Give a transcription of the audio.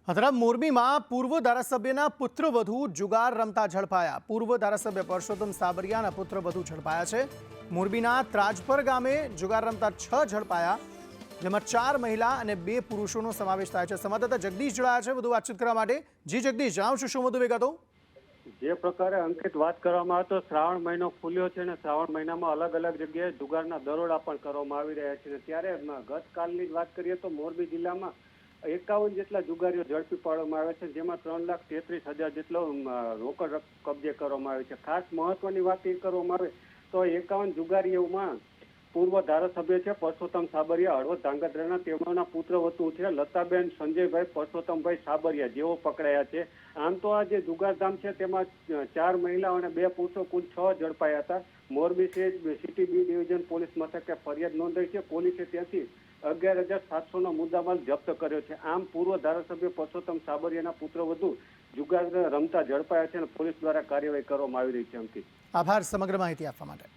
હથરામ મોરબીમાં પૂર્વ ધારાસભ્યના પુત્રવધુ જુગાર રમતા ઝડપાયા। પૂર્વ ધારાસભ્ય પરસોત્તમ સાબરિયાના પુત્રવધુ ઝડપાયા છે। મોરબીના ત્રાજપર ગામે જુગાર રમતા 6 ઝડપાયા, જેમાં 4 મહિલા અને 2 પુરુષોનો સમાવેશ થાય છે। સંવાદદાતા જગદીશ જોડાયા છે વધુ વાતચીત કરવા માટે। જી જગદીશ, જણાવશો શું વધુ વિગતો? જે પ્રકારે અંકિત વાત કરવામાં આવે તો શ્રાવણ મહિનો ખુલ્યો છે અને શ્રાવણ મહિનામાં અલગ અલગ જગ્યાએ જુગારના દરોડા પણ કરવામાં આવી રહ્યા છે। ત્યારે ગતકાલની વાત કરીએ તો મોરબી જિલ્લામાં 51 જેટલા જુગારીઓ ઝડપી પાડવામાં આવ્યા છે, જેમાં 3,33,000 જેટલો રોકડ કબજે કરવામાં આવ્યો છે। ખાસ મહત્વની વાત એ કરવામાં આવે તો 51 જુગારીઓમાં પૂર્વ ધારાસભ્ય છે પરસોત્તમ સાબરિયા હળવદ ધાંગધ્રાના, તેમના પુત્રવધુ છે લતાબેન સંજયભાઈ પરસોત્તમભાઈ સાબરિયા, જેઓ પકડાયા છે। આમ તો આ જે જુગારધામ છે તેમાં 4 મહિલાઓ અને 2 પુરુષો કુલ 6 ઝડપાયા હતા। Morbi city B division police મથકે ફરિયાદ નોંધાઈ છે। પોલીસે ત્યાંથી 11,700નો મુદ્દામાલ જપ્ત કર્યો છે। આમ પૂર્વ ધારાસભ્ય પરસોત્તમ સાબરિયાના પુત્રવધુ જુગાર રમતા ઝડપાયા છે અને પોલીસ દ્વારા કાર્યવાહી કરવામાં આવી રહી છે। અંકિત, આભાર સમગ્ર માહિતી આપવા માટે।